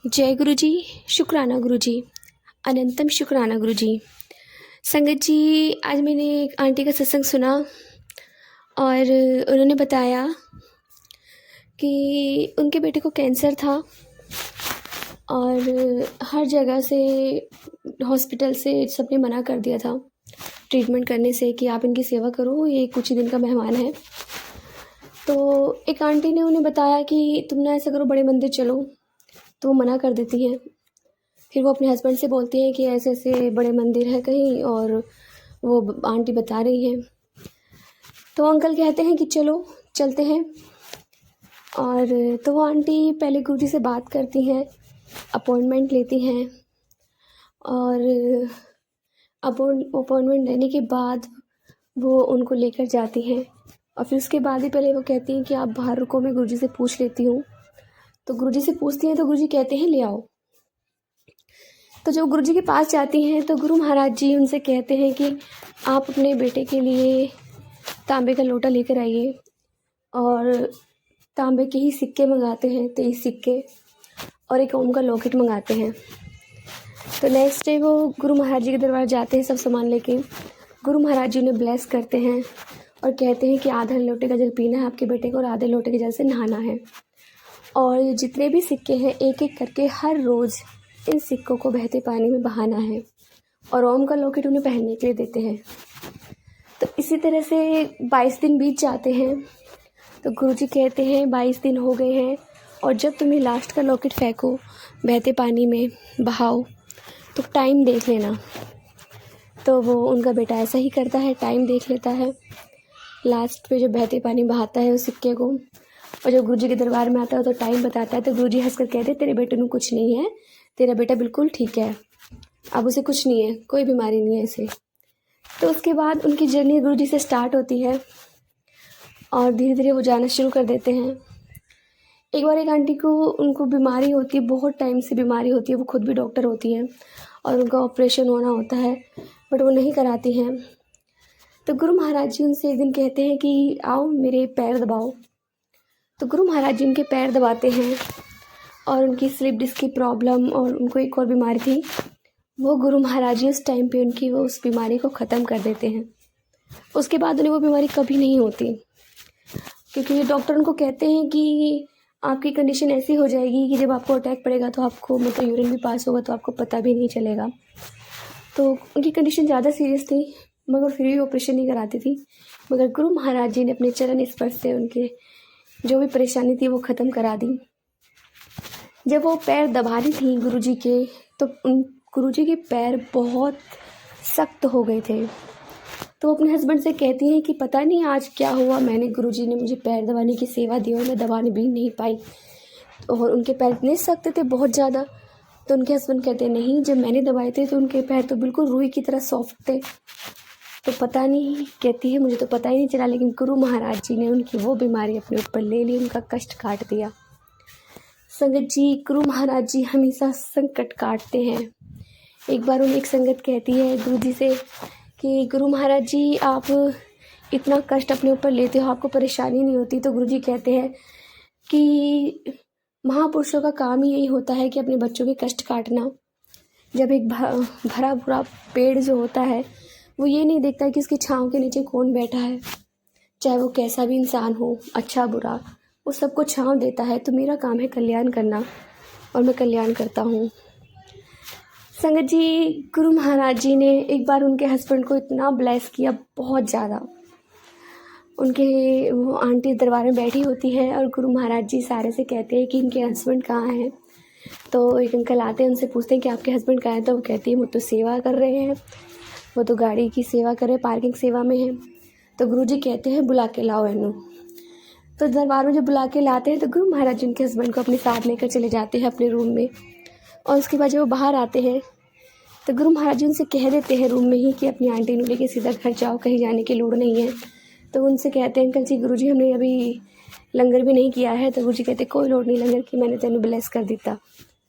जय गुरु जी। शुक्राना गुरु जी। अनंतम शुक्राना गुरु जी। संगत जी, आज मैंने एक आंटी का सत्संग सुना और उन्होंने बताया कि उनके बेटे को कैंसर था और हर जगह से हॉस्पिटल से सबने मना कर दिया था ट्रीटमेंट करने से कि आप इनकी सेवा करो, ये कुछ ही दिन का मेहमान है। तो एक आंटी ने उन्हें बताया कि तुम ना ऐसा करो, बड़े मंदिर चलो। तो वो मना कर देती हैं। फिर वो अपने हस्बैंड से बोलती हैं कि ऐसे ऐसे बड़े मंदिर है कहीं, और वो आंटी बता रही हैं। तो अंकल कहते हैं कि चलो चलते हैं। और तो वो आंटी पहले गुरुजी से बात करती हैं, अपॉइंटमेंट लेती हैं, और अपॉइंटमेंट लेने के बाद वो उनको लेकर जाती हैं। और फिर उसके बाद ही पहले वो कहती हैं कि आप बाहर रुको, मैं गुरुजी से पूछ लेती हूँ। तो गुरुजी से पूछती हैं तो गुरुजी कहते हैं ले आओ। तो जब गुरुजी के पास जाती हैं तो गुरु महाराज जी उनसे कहते हैं कि आप अपने बेटे के लिए तांबे का लोटा लेकर आइए, और तांबे के ही सिक्के मंगाते हैं, 23 सिक्के, और एक ओम का लॉकेट मंगाते हैं। तो नेक्स्ट डे वो गुरु महाराज जी के दरबार जाते हैं सब सामान लेके। गुरु महाराज जी उन्हें ब्लेस करते हैं और कहते हैं कि आधा लोटे का जल पीना है आपके बेटे को, और आधे लोटे के जल से नहाना है। और ये जितने भी सिक्के हैं एक एक करके हर रोज़ इन सिक्कों को बहते पानी में बहाना है, और ओम का लॉकेट उन्हें पहनने के लिए देते हैं। तो इसी तरह से 22 दिन बीत जाते हैं। तो गुरुजी कहते हैं 22 दिन हो गए हैं, और जब तुम्हें लास्ट का लॉकेट फेंको बहते पानी में बहाओ तो टाइम देख लेना। तो वो उनका बेटा ऐसा ही करता है, टाइम देख लेता है। लास्ट पे जो बहते पानी बहाता है उस सिक्के को, और जब गुरुजी के दरबार में आता है तो टाइम बताता है। तो गुरुजी हंसकर कहते हैं तेरे बेटे में कुछ नहीं है, तेरा बेटा बिल्कुल ठीक है, अब उसे कुछ नहीं है, कोई बीमारी नहीं है इसे। तो उसके बाद उनकी जर्नी गुरुजी से स्टार्ट होती है और धीरे धीरे वो जाना शुरू कर देते हैं। एक बार एक आंटी को उनको बीमारी होती है, बहुत टाइम से बीमारी होती है, वो खुद भी डॉक्टर होती है और उनका ऑपरेशन होना होता है, बट वो नहीं कराती हैं। तो गुरु महाराज जी उनसे एक दिन कहते हैं कि आओ मेरे पैर दबाओ। तो गुरु महाराज जी उनके पैर दबाते हैं, और उनकी स्लिप डिस्क की प्रॉब्लम और उनको एक और बीमारी थी, वो गुरु महाराज जी उस टाइम पे उनकी वो उस बीमारी को ख़त्म कर देते हैं। उसके बाद उन्हें वो बीमारी कभी नहीं होती, क्योंकि डॉक्टर उनको कहते हैं कि आपकी कंडीशन ऐसी हो जाएगी कि जब आपको अटैक पड़ेगा तो आपको मतलब यूरिन भी पास होगा तो आपको पता भी नहीं चलेगा। तो उनकी कंडीशन ज़्यादा सीरियस थी, मगर फिर भी ऑपरेशन नहीं कराती थी। मगर गुरु महाराज जी ने अपने चरण स्पर्श से उनके जो भी परेशानी थी वो ख़त्म करा दी। जब वो पैर दबा रही थी गुरुजी के, तो उन गुरुजी के पैर बहुत सख्त हो गए थे। तो अपने हस्बैंड से कहती हैं कि पता नहीं आज क्या हुआ, मैंने गुरुजी ने मुझे पैर दबाने की सेवा दी और मैं दबाने भी नहीं पाई, और उनके पैर इतने सख्त थे बहुत ज़्यादा। तो उनके हस्बैंड कहते हैं नहीं, जब मैंने दबाए थे तो उनके पैर तो बिल्कुल रुई की तरह सॉफ्ट थे। तो पता नहीं, कहती है मुझे तो पता ही नहीं चला, लेकिन गुरु महाराज जी ने उनकी वो बीमारी अपने ऊपर ले ली, उनका कष्ट काट दिया। संगत जी, गुरु महाराज जी हमेशा संकट काटते हैं। एक बार उन्हें एक संगत कहती है गुरुजी से कि गुरु महाराज जी आप इतना कष्ट अपने ऊपर लेते हो, आपको परेशानी नहीं होती? तो गुरुजी कहते हैं कि महापुरुषों का काम ही यही होता है कि अपने बच्चों के कष्ट काटना। जब एक भरा भूरा पेड़ जो होता है वो ये नहीं देखता कि उसकी छाँव के नीचे कौन बैठा है, चाहे वो कैसा भी इंसान हो, अच्छा बुरा, वो सबको छाँव देता है। तो मेरा काम है कल्याण करना, और मैं कल्याण करता हूँ। संगत जी, गुरु महाराज जी ने एक बार उनके हस्बैंड को इतना ब्लेस किया, बहुत ज़्यादा। उनके वो आंटी दरबार में बैठी होती है और गुरु महाराज जी सारे से कहते हैं कि इनके हस्बैंड कहाँ हैं। तो एक अंकल आते हैं, उनसे पूछते हैं कि आपके हस्बैंड कहाँ हैं। तो वो कहती है वो तो सेवा कर रहे हैं, वो तो गाड़ी की सेवा कर रहे हैं, पार्किंग सेवा में हैं। तो गुरु जी कहते हैं बुला के लाओ इन्हें। तो दरबार में जब बुला के लाते हैं तो गुरु महाराज जी उनके हस्बैंड को अपने साथ लेकर चले जाते हैं अपने रूम में। और उसके बाद जब वो बाहर आते हैं तो गुरु महाराज जी उनसे कह देते हैं रूम में ही कि अपनी आंटी को लेके सीधा घर जाओ, कहीं जाने की लोड़ नहीं है। तो उनसे कहते हैं अंकल जी, गुरु जी हमने अभी लंगर भी नहीं किया है। तो गुरु जी कहते कोई लोड़ नहीं लंगर की, मैंने तेन ब्लेस कर दिता,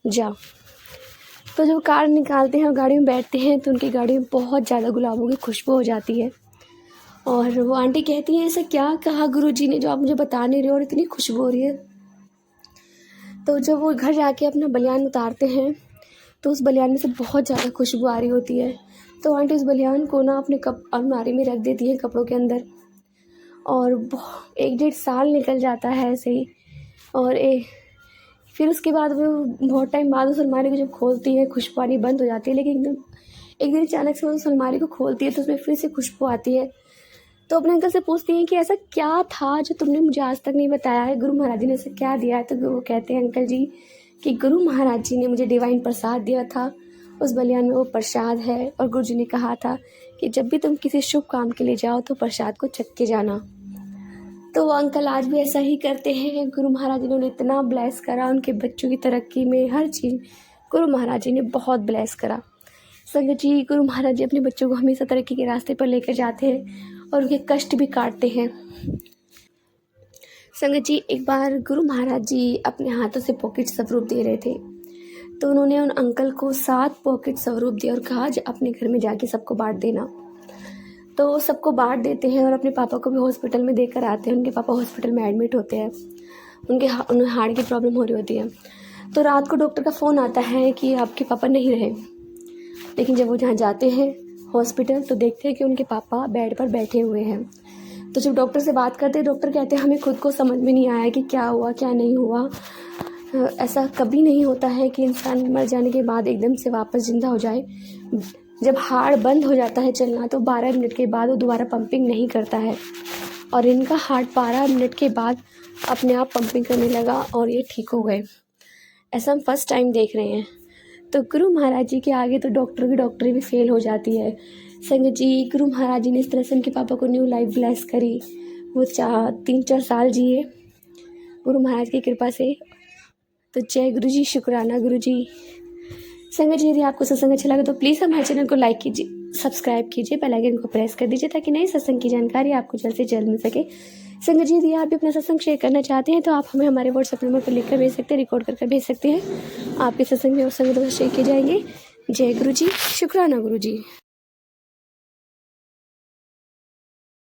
जा। तो जब कार निकालते हैं और गाड़ी में बैठते हैं तो उनकी गाड़ी में बहुत ज़्यादा गुलाबों की खुशबू हो जाती है। और वो आंटी कहती है ऐसा क्या कहा गुरु जी ने जो आप मुझे बता नहीं रहे हो और इतनी खुशबू हो रही है। तो जब वो घर जाके अपना बनियान उतारते हैं तो उस बनियान में से बहुत ज़्यादा खुशबू आ रही होती है। तो आंटी उस बनियान को ना अपने अलमारी में रख देती है कपड़ों के अंदर, और 1 डेढ़ साल निकल जाता है ऐसे ही। और फिर उसके बाद वो बहुत टाइम बाद उस अलमारी को जब खोलती है, खुशबू आनी बंद हो जाती है, लेकिन एकदम एक दिन अचानक से वो उस अलमारी को खोलती है तो उसमें फिर से खुशबू आती है। तो अपने अंकल से पूछती हैं कि ऐसा क्या था जो तुमने मुझे आज तक नहीं बताया है, गुरु महाराज जी ने ऐसा क्या दिया है? तो वो कहते हैं अंकल जी कि गुरु महाराज जी ने मुझे डिवाइन प्रसाद दिया था, उस बलियान में वो प्रसाद है, और गुरु जी ने कहा था कि जब भी तुम किसी शुभ काम के लिए जाओ तो प्रसाद को चख के जाना। तो वो अंकल आज भी ऐसा ही करते हैं। गुरु महाराज जी ने उन्हें इतना ब्लेस करा, उनके बच्चों की तरक्की में हर चीज़ गुरु महाराज जी ने बहुत ब्लेस करा। संगत जी, गुरु महाराज जी अपने बच्चों को हमेशा तरक्की के रास्ते पर लेकर जाते हैं और उनके कष्ट भी काटते हैं। संगत जी, एक बार गुरु महाराज जी अपने हाथों से पॉकेट स्वरूप दे रहे थे, तो उन्होंने उन अंकल को 7 पॉकेट स्वरूप दिया और कहा अपने घर में जाके सबको बांट देना। तो सबको बांट देते हैं और अपने पापा को भी हॉस्पिटल में देकर आते हैं। उनके पापा हॉस्पिटल में एडमिट होते हैं, उन्हें हार्ट की प्रॉब्लम हो रही होती है। तो रात को डॉक्टर का फ़ोन आता है कि आपके पापा नहीं रहे। लेकिन जब वो जहाँ जाते हैं हॉस्पिटल तो देखते हैं कि उनके पापा बेड पर बैठे हुए हैं। तो जब डॉक्टर से बात करते हैं, डॉक्टर कहते हैं हमें खुद को समझ में नहीं आया कि क्या हुआ क्या नहीं हुआ। ऐसा कभी नहीं होता है कि इंसान मर जाने के बाद एकदम से वापस ज़िंदा हो जाए। जब हार्ट बंद हो जाता है चलना तो 12 मिनट के बाद वो दोबारा पंपिंग नहीं करता है, और इनका हार्ट 12 मिनट के बाद अपने आप पंपिंग करने लगा और ये ठीक हो गए। ऐसा हम फर्स्ट टाइम देख रहे हैं। तो गुरु महाराज जी के आगे तो डॉक्टरी भी फेल हो जाती है। संगत जी, गुरु महाराज जी ने इस तरह से उनके पापा को न्यू लाइफ ब्लेस करी। वो 3-4 साल जिए गुरु महाराज की कृपा से। तो जय गुरु जी, शुक्राना गुरु जी। संगत जी, यदि आपको सत्संग अच्छा लगे तो प्लीज़ हमारे चैनल को लाइक कीजिए, सब्सक्राइब कीजिए, बेल आइकन को प्रेस कर दीजिए ताकि नए सत्संग की जानकारी आपको जल्द से जल्द मिल सके। संगत जी, यदि आप भी अपना सत्संग शेयर करना चाहते हैं तो आप हमें हमारे व्हाट्सएप नंबर पर लिखकर भेज सकते हैं, रिकॉर्ड करके भेज सकते हैं। आपके सत्संग में उस संगत शेयर किए जाएंगे। जय गुरु जी, शुक्राना गुरु जी।